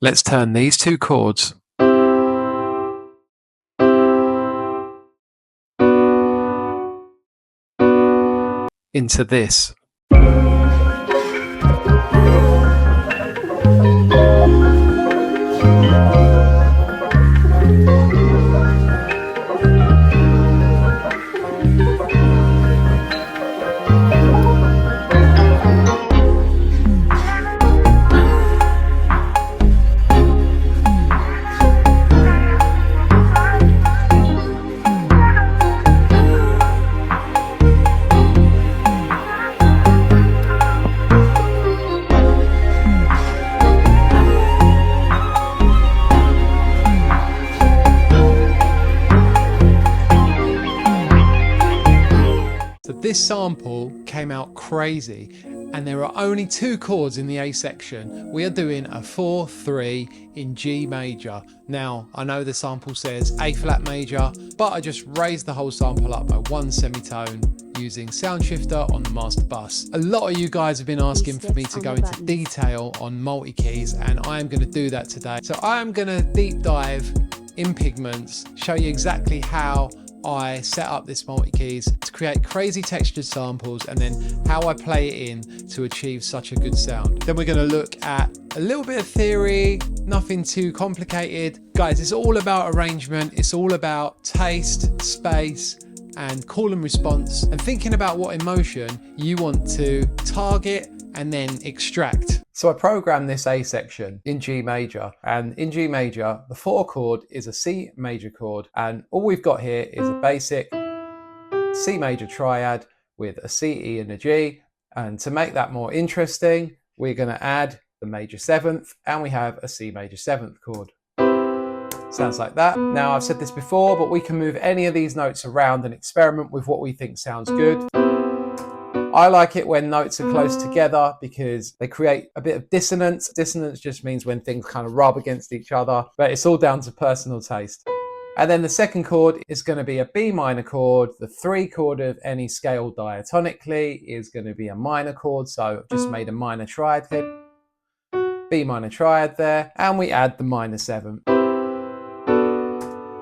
Let's turn these two chords into this. This sample came out crazy, and there are only two chords in the A section. We are doing a 4-3 in G major. Now, I know the sample says A flat major, but I just raised the whole sample up by one semitone using Sound Shifter on the master bus. A lot of you guys have been asking for me to go into detail on multi-keys, and I am going to do that today. So I am going to deep dive in Pigments, show you exactly how I set up this multi-keys to create crazy textured samples, and then how I play it in to achieve such a good sound. Then we're going to look at a little bit of theory, nothing too complicated. Guys, it's all about arrangement, it's all about taste, space, and call and response, and thinking about what emotion you want to target and then extract. So I programmed this A section in G major, and in G major, the 4 chord is a C major chord, and all we've got here is a basic C major triad with a C, E and a G. And to make that more interesting, we're going to add the major 7th, and we have a C major 7th chord. Sounds like that. Now, I've said this before, but we can move any of these notes around and experiment with what we think sounds good. I like it when notes are close together because they create a bit of dissonance. Dissonance just means when things kind of rub against each other, but it's all down to personal taste. And then the second chord is going to be a B minor chord. The 3 chord of any scale diatonically is going to be a minor chord, so I've just made a minor triad here. B minor triad there, and we add the minor 7.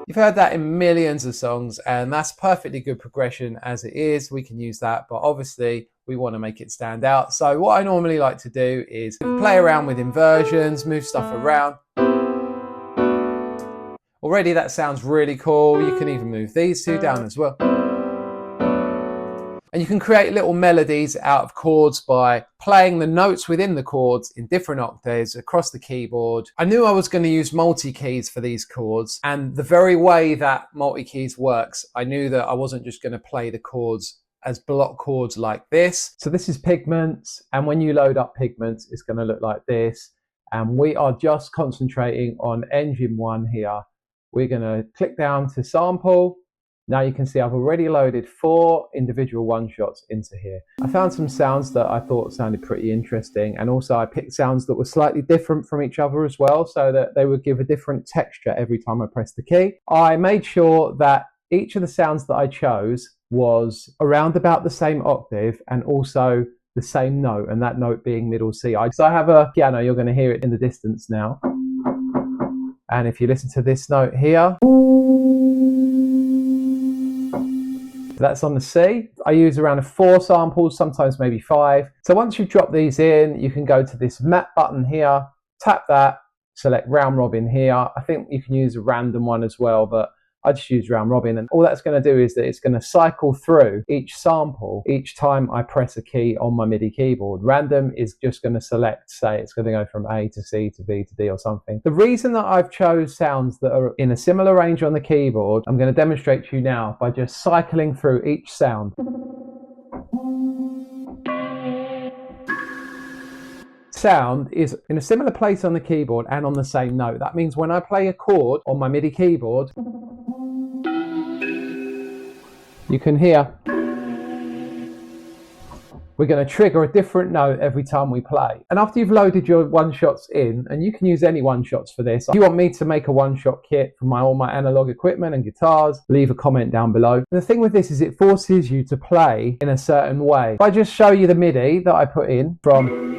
You've heard that in millions of songs, and that's perfectly good progression as it is. We can use that, but obviously we want to make it stand out. So what I normally like to do is play around with inversions, move stuff around. Already that sounds really cool. You can even move these two down as well. And you can create little melodies out of chords by playing the notes within the chords in different octaves across the keyboard. I knew I was going to use multi-keys for these chords, and the very way that multi-keys works, I knew that I wasn't just going to play the chords as block chords like this. So this is Pigments, and when you load up Pigments, it's going to look like this. And we are just concentrating on engine 1 here. We're going to click down to sample. Now you can see I've already loaded 4 individual one-shots into here. I found some sounds that I thought sounded pretty interesting, and also I picked sounds that were slightly different from each other as well, so that they would give a different texture every time I press the key. I made sure that each of the sounds that I chose was around about the same octave and also the same note, and that note being middle C. So I have a piano, you're going to hear it in the distance now. And if you listen to this note here, that's on the C. I use around 4 samples, sometimes maybe 5. So once you've dropped these in, you can go to this map button here, tap that, select round robin here. I think you can use a random one as well, but I just use round robin, and all that's going to do is that it's going to cycle through each sample each time I press a key on my MIDI keyboard. Random is just going to select, say it's going to go from A to C to B to D or something. The reason that I've chose sounds that are in a similar range on the keyboard, I'm going to demonstrate to you now by just cycling through each sound. Sound is in a similar place on the keyboard and on the same note. That means when I play a chord on my MIDI keyboard, you can hear we're going to trigger a different note every time we play. And after you've loaded your one-shots in, and you can use any one-shots for this, if you want me to make a one-shot kit for all my analog equipment and guitars, leave a comment down below. And the thing with this is it forces you to play in a certain way. If I just show you the MIDI that I put in from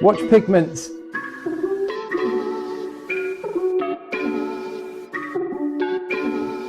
Watch Pigments.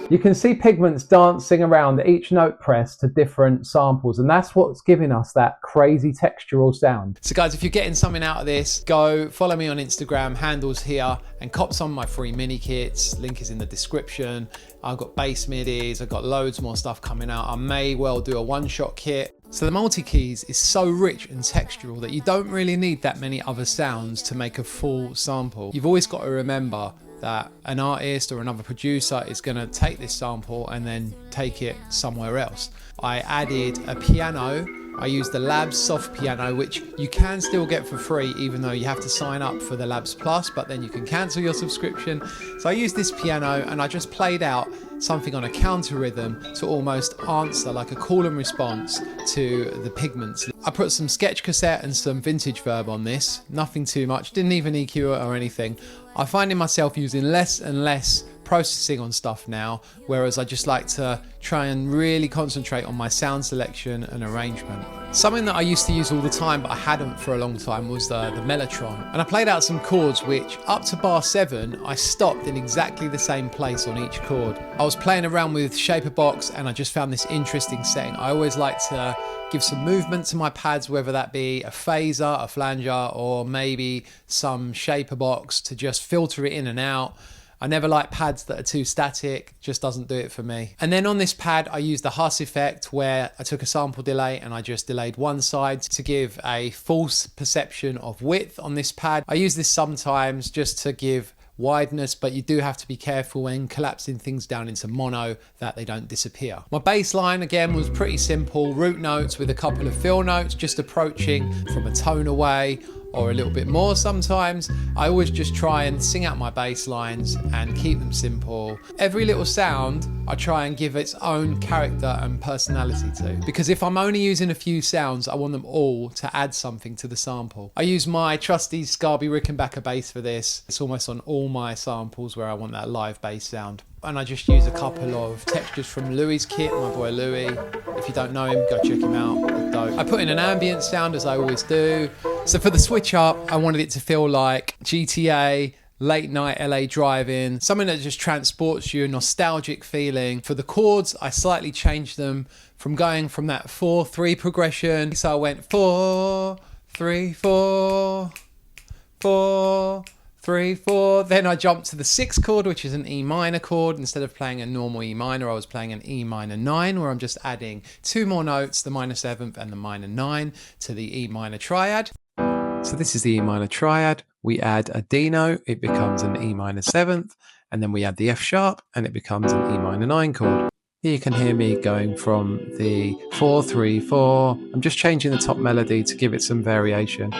You can see Pigments dancing around each note press to different samples, and that's what's giving us that crazy textural sound. So guys, if you're getting something out of this, go follow me on Instagram, handles here, and cop some of my free mini kits. Link is in the description. I've got bass midis, I've got loads more stuff coming out. I may well do a one-shot kit. So the Multikeys is so rich and textural that you don't really need that many other sounds to make a full sample. You've always got to remember that an artist or another producer is going to take this sample and then take it somewhere else. I added a piano. I used the Labs soft piano, which you can still get for free, even though you have to sign up for the Labs Plus, but then you can cancel your subscription. So I used this piano and I just played out something on a counter rhythm to almost answer like a call and response to the Pigments. I put some sketch cassette and some vintage verb on this, nothing too much, didn't even EQ it or anything. I'm finding myself using less and less processing on stuff now, whereas I just like to try and really concentrate on my sound selection and arrangement. Something that I used to use all the time but I hadn't for a long time was the Mellotron, and I played out some chords which up to bar 7 I stopped in exactly the same place on each chord. I was playing around with Shaper Box and I just found this interesting setting. I always like to give some movement to my pads, whether that be a phaser, a flanger, or maybe some Shaper Box to just filter it in and out. I never like pads that are too static, just doesn't do it for me. And then on this pad, I used the Huss effect where I took a sample delay and I just delayed one side to give a false perception of width on this pad. I use this sometimes just to give wideness, but you do have to be careful when collapsing things down into mono that they don't disappear. My bass line again was pretty simple, root notes with a couple of fill notes, just approaching from a tone away or a little bit more sometimes. I always just try and sing out my bass lines and keep them simple. Every little sound I try and give its own character and personality to, because if I'm only using a few sounds, I want them all to add something to the sample. I use my trusty Scarby Rickenbacker bass for this. It's almost on all my samples where I want that live bass sound. And I just use a couple of textures from Louis's kit, my boy Louis. If you don't know him, go check him out, it's dope. I put in an ambient sound as I always do. So for the switch up, I wanted it to feel like GTA, late night LA driving, something that just transports you, a nostalgic feeling. For the chords, I slightly changed them from going from that 4-3 progression. So I went 4, 3, 4, 4, 3, 4. Then I jumped to the 6th chord, which is an E minor chord. Instead of playing a normal E minor, I was playing an E minor 9, where I'm just adding 2 more notes, the minor 7th and the minor 9, to the E minor triad. So this is the E minor triad. We add a D note, it becomes an E minor 7th, and then we add the F sharp and it becomes an E minor 9 chord. Here you can hear me going from the 4, 3, 4. I'm just changing the top melody to give it some variation.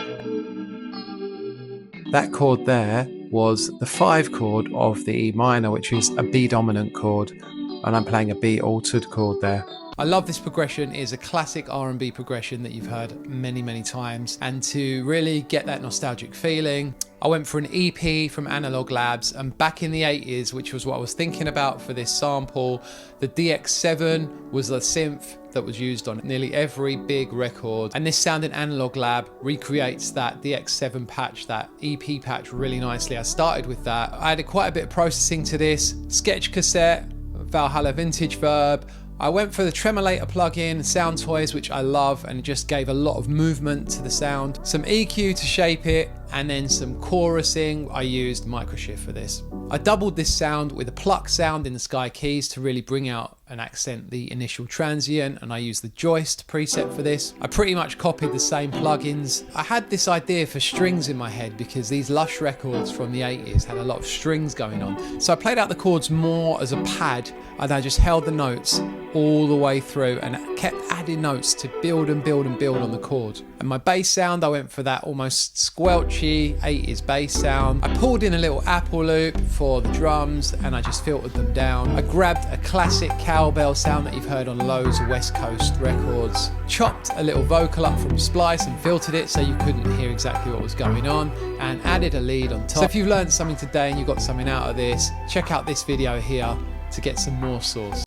That chord there was the 5 chord of the E minor, which is a B dominant chord, and I'm playing a B altered chord there. I love this progression. It is a classic R&B progression that you've heard many, many times. And to really get that nostalgic feeling, I went for an EP from Analog Labs, and back in the 80s, which was what I was thinking about for this sample, the DX7 was the synth that was used on nearly every big record. And this sound in Analog Lab recreates that DX7 patch, that EP patch really nicely. I started with that. I added quite a bit of processing to this. Sketch cassette, Valhalla vintage verb. I went for the Tremolator plugin, Sound Toys, which I love, and it just gave a lot of movement to the sound. Some EQ to shape it, and then some chorusing. I used Microshift for this. I doubled this sound with a pluck sound in the Sky Keys to really bring out and accent the initial transient, and I used the Joist preset for this. I pretty much copied the same plugins. I had this idea for strings in my head because these Lush records from the 80s had a lot of strings going on. So I played out the chords more as a pad, and I just held the notes all the way through and kept adding notes to build and build and build on the chord. And my bass sound, I went for that almost squelchy 80s bass sound. I pulled in a little Apple loop for the drums and I just filtered them down. I grabbed a classic cowbell sound that you've heard on loads of West Coast records, chopped a little vocal up from Splice and filtered it so you couldn't hear exactly what was going on, and added a lead on top. So if you've learned something today and you got something out of this, check out this video here to get some more source.